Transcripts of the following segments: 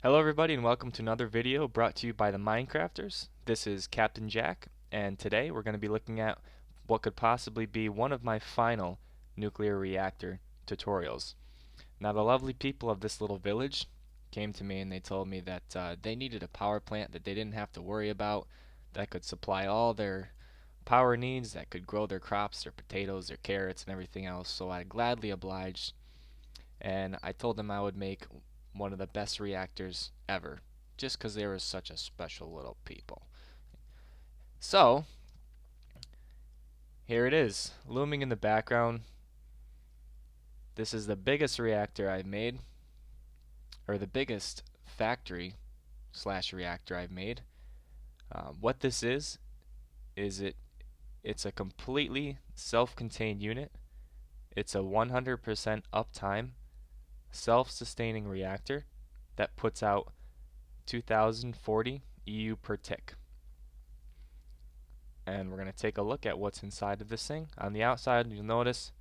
Hello everybody and welcome to another video brought to you by the MindCrafters. This is Captain Jack, and today we're going to be looking at what could possibly be one of my final nuclear reactor tutorials. Now the lovely people of this little village came to me and they told me that they needed a power plant that they didn't have to worry about, that could supply all their power needs, that could grow their crops, their potatoes, their carrots and everything else, so I gladly obliged and I told them I would make one of the best reactors ever, just because they were such a special little people. So, here it is, looming in the background. This is the biggest reactor I've made, or the biggest factory slash reactor I've made. What this is it's a completely self-contained unit. It's a 100% uptime, self-sustaining reactor that puts out 2040 EU per tick. And we're going to take a look at what's inside of this thing. On the outside, you'll notice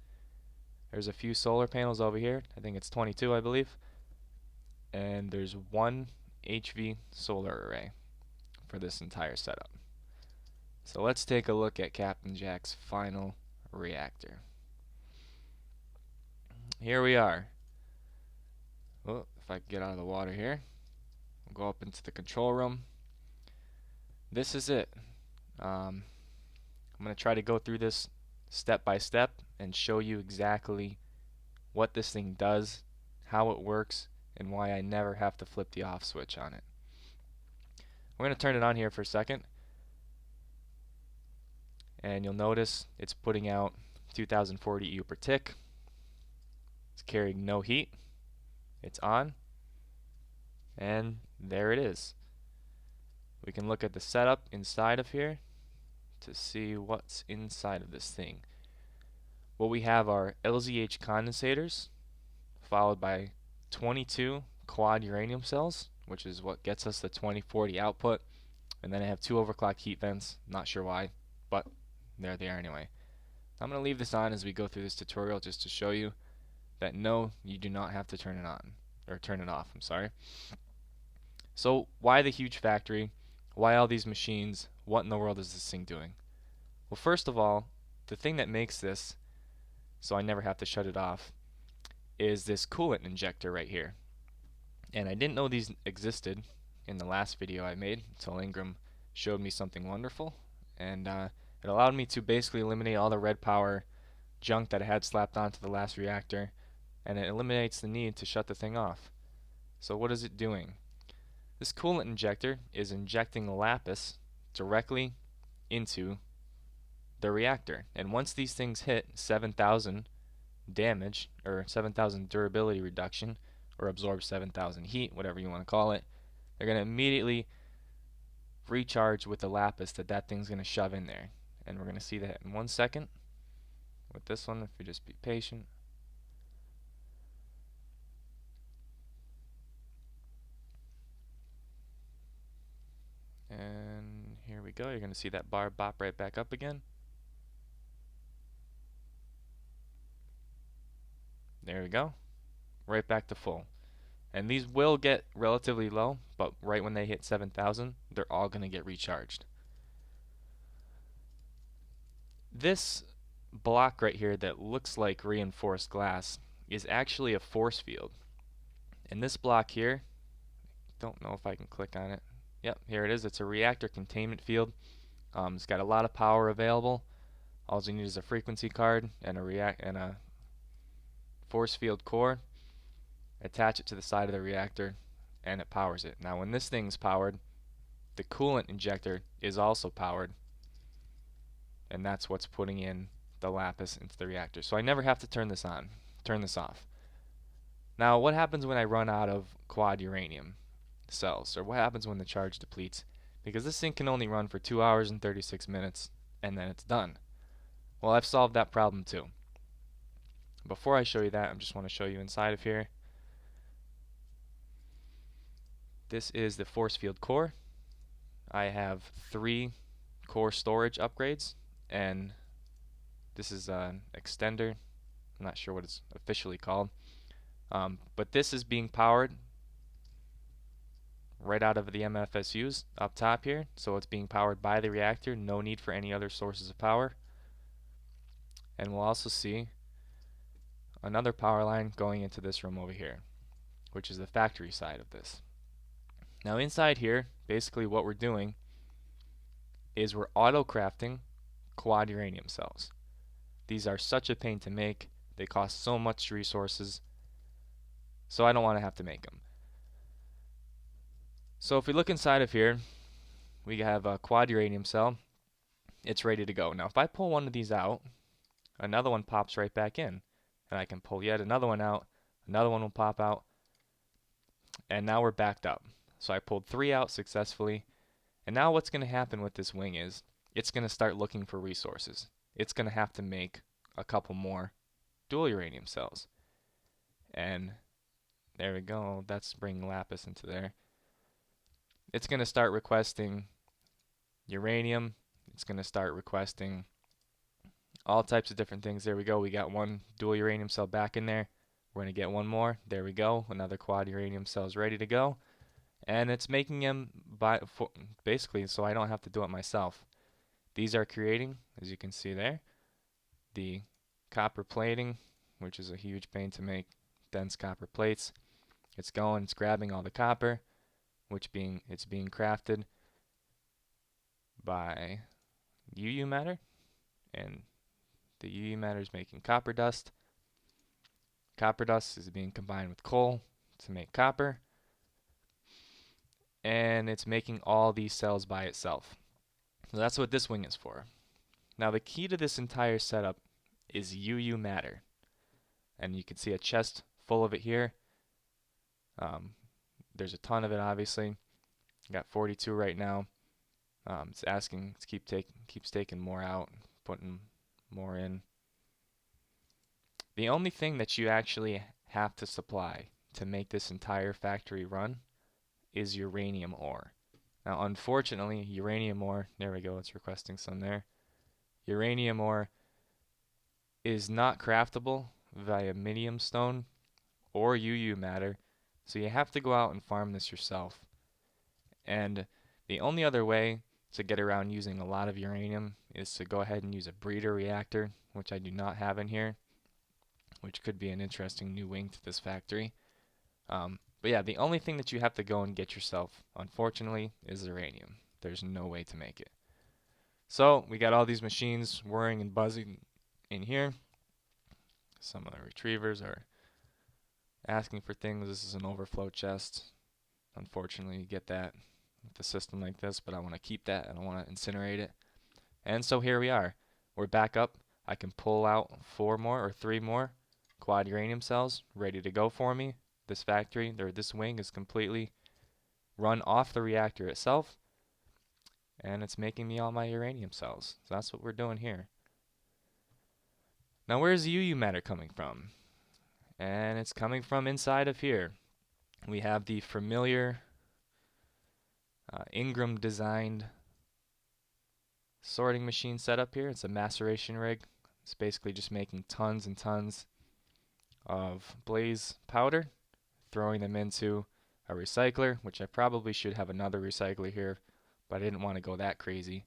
there's a few solar panels over here. I think it's 22, I believe. And there's one HV solar array for this entire setup. So let's take a look at Captain Jack's final reactor. Here we are. Oh, if I can get out of the water here. We'll go up into the control room. This is it. I'm going to try to go through this step by step and show you exactly what this thing does, how it works, and why I never have to flip the off switch on it. We're going to turn it on here for a second, and you'll notice it's putting out 2040 EU per tick. It's carrying no heat. It's on, and there it is. We can look at the setup inside of here to see what's inside of this thing. What we have are LZH condensators, followed by 22 quad uranium cells, which is what gets us the 2040 output. And then I have two overclock heat vents, not sure why, but there they are anyway. I'm going to leave this on as we go through this tutorial just to show you that no, you do not have to turn it on, or turn it off, I'm sorry. So why the huge factory? Why all these machines? What in the world is this thing doing? Well, first of all, the thing that makes this so I never have to shut it off is this coolant injector right here. And I didn't know these existed in the last video I made until Ingram showed me something wonderful, and it allowed me to basically eliminate all the red power junk that I had slapped onto the last reactor, and it eliminates the need to shut the thing off. So what is it doing? This coolant injector is injecting lapis directly into the reactor, and once these things hit 7,000 damage, or 7,000 durability reduction, or absorb 7,000 heat, whatever you want to call it, they're going to immediately recharge with the lapis that thing's going to shove in there. And we're going to see that in 1 second with this one, if you just be patient. And here we go. You're going to see that bar bop right back up again. There we go. Right back to full. And these will get relatively low, but right when they hit 7,000, they're all going to get recharged. This block right here that looks like reinforced glass is actually a force field. And this block here, don't know if I can click on it. Yep, here it is. It's a reactor containment field. It's got a lot of power available. All you need is a frequency card and a force field core. Attach it to the side of the reactor, and it powers it. Now, when this thing's powered, the coolant injector is also powered, and that's what's putting in the lapis into the reactor. So I never have to turn this off. Now, what happens when I run out of quad uranium cells, or what happens when the charge depletes? Because this thing can only run for 2 hours and 36 minutes, and then it's done. Well, I've solved that problem too. Before I show you that, I just want to show you inside of here. This is the force field core. I have 3 core storage upgrades, and this is an extender. I'm not sure what it's officially called, but this is being powered right out of the MFSUs up top here. So it's being powered by the reactor, no need for any other sources of power. And we'll also see another power line going into this room over here, which is the factory side of this. Now inside here, basically what we're doing is we're auto crafting quad uranium cells. These are such a pain to make. They cost so much resources, so I don't want to have to make them. So if we look inside of here, we have a quad uranium cell. It's ready to go. Now if I pull one of these out, another one pops right back in. And I can pull yet another one out, another one will pop out, and now we're backed up. So I pulled 3 out successfully, and now what's going to happen with this wing is it's going to start looking for resources. It's going to have to make a couple more dual uranium cells. And there we go, that's bringing lapis into there. It's going to start requesting uranium, it's going to start requesting all types of different things. There we go, we got one dual uranium cell back in there. We're going to get one more. There we go, another quad uranium cell is ready to go. And it's making them basically so I don't have to do it myself. These are creating, as you can see there, the copper plating, which is a huge pain to make, dense copper plates. It's going, it's grabbing all the copper, it's being crafted by UU matter, and the UU matter is making copper dust. Copper dust is being combined with coal to make copper, and it's making all these cells by itself. So that's what this wing is for. Now the key to this entire setup is UU matter, and you can see a chest full of it here. There's a ton of it, obviously. Got 42 right now. It's asking, keeps taking more out, putting more in. The only thing that you actually have to supply to make this entire factory run is uranium ore. Now, unfortunately, uranium ore, there we go, it's requesting some there. Uranium ore is not craftable via medium stone or UU matter, so you have to go out and farm this yourself. And the only other way to get around using a lot of uranium is to go ahead and use a breeder reactor, which I do not have in here, which could be an interesting new wing to this factory. But yeah, the only thing that you have to go and get yourself, unfortunately, is uranium. There's no way to make it. So we got all these machines whirring and buzzing in here. Some of the retrievers are asking for things. This is an overflow chest. Unfortunately, you get that with a system like this, but I want to keep that. I don't want to incinerate it. And so here we are. We're back up. I can pull out 4 more or 3 more quad uranium cells ready to go for me. This factory, or this wing, is completely run off the reactor itself, and it's making me all my uranium cells. So that's what we're doing here. Now where's the UU matter coming from? And it's coming from inside of here. We have the familiar Ingram designed sorting machine set up here. It's a maceration rig. It's basically just making tons and tons of blaze powder, throwing them into a recycler, which I probably should have another recycler here, but I didn't want to go that crazy.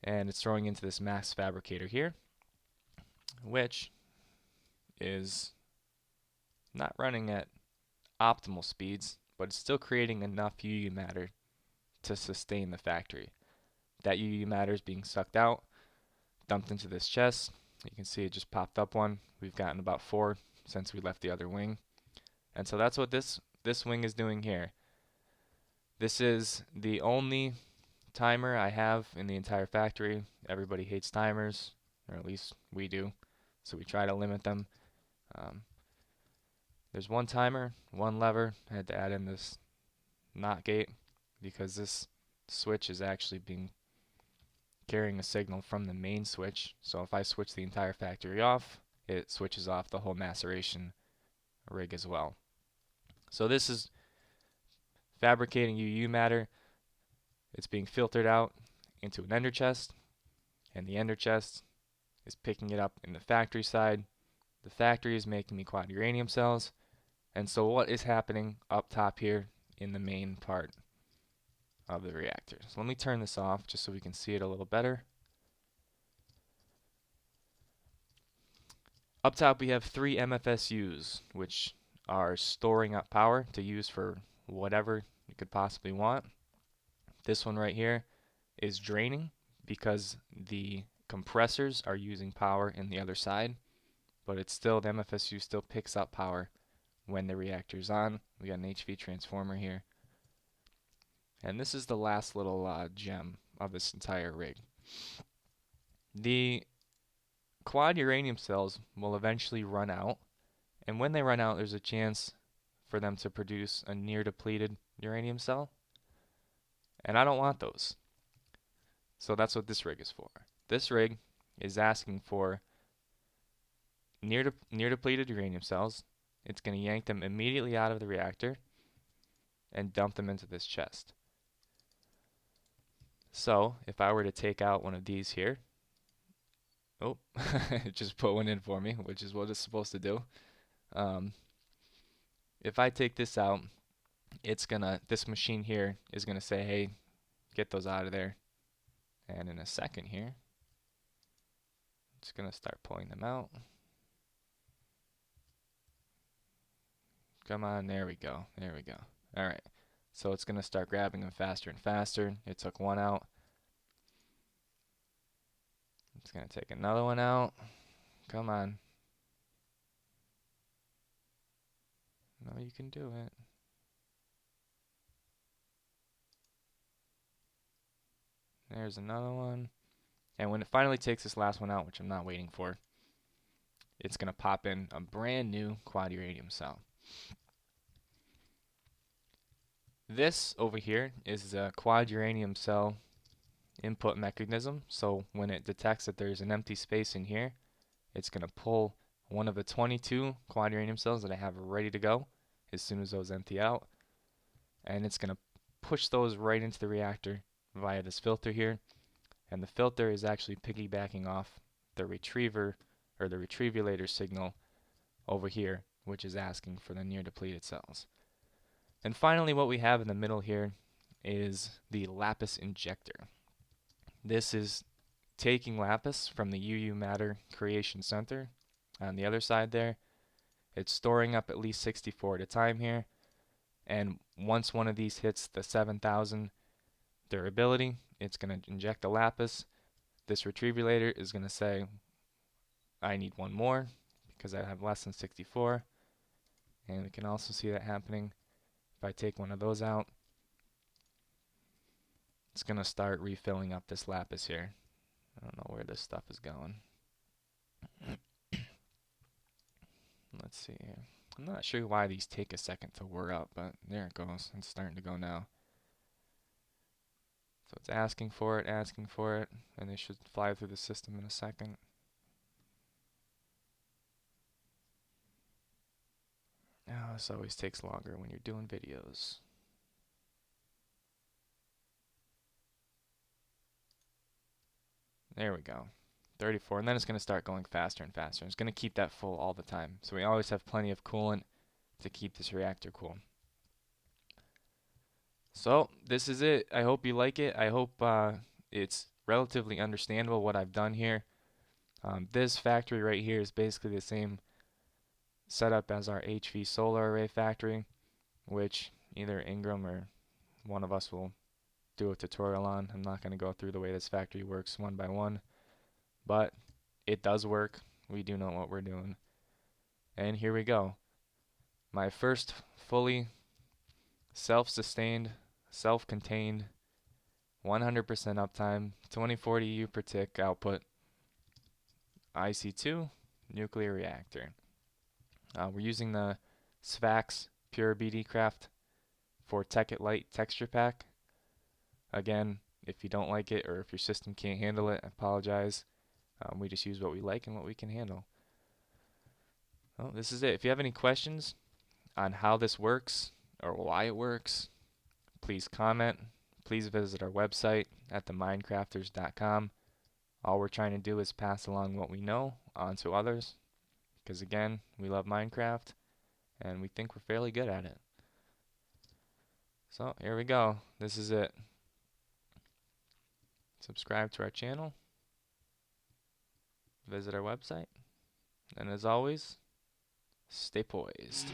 And it's throwing into this mass fabricator here, which is not running at optimal speeds, but it's still creating enough UU matter to sustain the factory. That UU matter is being sucked out, dumped into this chest. You can see it just popped up one. We've gotten about 4 since we left the other wing. And so that's what this wing is doing here. This is the only timer I have in the entire factory. Everybody hates timers, or at least we do, so we try to limit them. There's one timer, one lever. I had to add in this NOT gate because this switch is actually carrying a signal from the main switch. So if I switch the entire factory off, it switches off the whole maceration rig as well. So this is fabricating UU matter. It's being filtered out into an ender chest, and the ender chest is picking it up in the factory side. The factory is making me quad uranium cells. And so what is happening up top here in the main part of the reactor. So let me turn this off just so we can see it a little better. Up top we have 3 MFSUs, which are storing up power to use for whatever you could possibly want. This one right here is draining because the compressors are using power in the other side, but it's still, the MFSU still picks up power when the reactor's on. We got an HV transformer here. And this is the last little gem of this entire rig. The quad uranium cells will eventually run out, and when they run out, there's a chance for them to produce a near depleted uranium cell, and I don't want those. So that's what this rig is for. This rig is asking for near depleted uranium cells. It's going to yank them immediately out of the reactor and dump them into this chest. So if I were to take out one of these here, oh, it just put one in for me, which is what it's supposed to do. If I take this out, this machine here is gonna say, hey, get those out of there. And in a second here, it's gonna start pulling them out. Come on, there we go, there we go. All right, so it's gonna start grabbing them faster and faster. It took one out. It's gonna take another one out. Come on. No, you can do it. There's another one. And when it finally takes this last one out, which I'm not waiting for, it's going to pop in a brand new quad uranium cell. This over here is a quad uranium cell input mechanism. So when it detects that there's an empty space in here, it's going to pull one of the 22 quad uranium cells that I have ready to go as soon as those empty out. And it's going to push those right into the reactor via this filter here. And the filter is actually piggybacking off the retriever or the retrievulator signal over here, which is asking for the near depleted cells. And finally, what we have in the middle here is the lapis injector. This is taking lapis from the UU matter creation center on the other side there. It's storing up at least 64 at a time here, and once one of these hits the 7,000 durability, it's going to inject the lapis. This retrievulator is going to say, I need one more because I have less than 64, and we can also see that happening if I take one of those out. It's going to start refilling up this lapis here. I don't know where this stuff is going. Let's see here. I'm not sure why these take a second to work up, but there it goes. It's starting to go now. So it's asking for it, and it should fly through the system in a second. Oh, this always takes longer when you're doing videos. There we go. 34, and then it's going to start going faster and faster. It's going to keep that full all the time. So we always have plenty of coolant to keep this reactor cool. So this is it. I hope you like it. I hope it's relatively understandable what I've done here. This factory right here is basically the same setup as our HV solar array factory, which either Ingram or one of us will do a tutorial on. I'm not going to go through the way this factory works one by one, but it does work. We do know what we're doing. And here we go. My first fully self-sustained, self-contained, 100% uptime, 2040 U per tick output IC2 nuclear reactor. We're using the Sfax Pure BD Craft for Tekkit Lite texture pack. Again, if you don't like it or if your system can't handle it, I apologize. We just use what we like and what we can handle. Well, this is it. If you have any questions on how this works or why it works, please comment. Please visit our website at themindcrafters.com. All we're trying to do is pass along what we know on to others, because again, we love Minecraft and we think we're fairly good at it. So here we go. This is it. Subscribe to our channel. Visit our website. And as always, stay poised.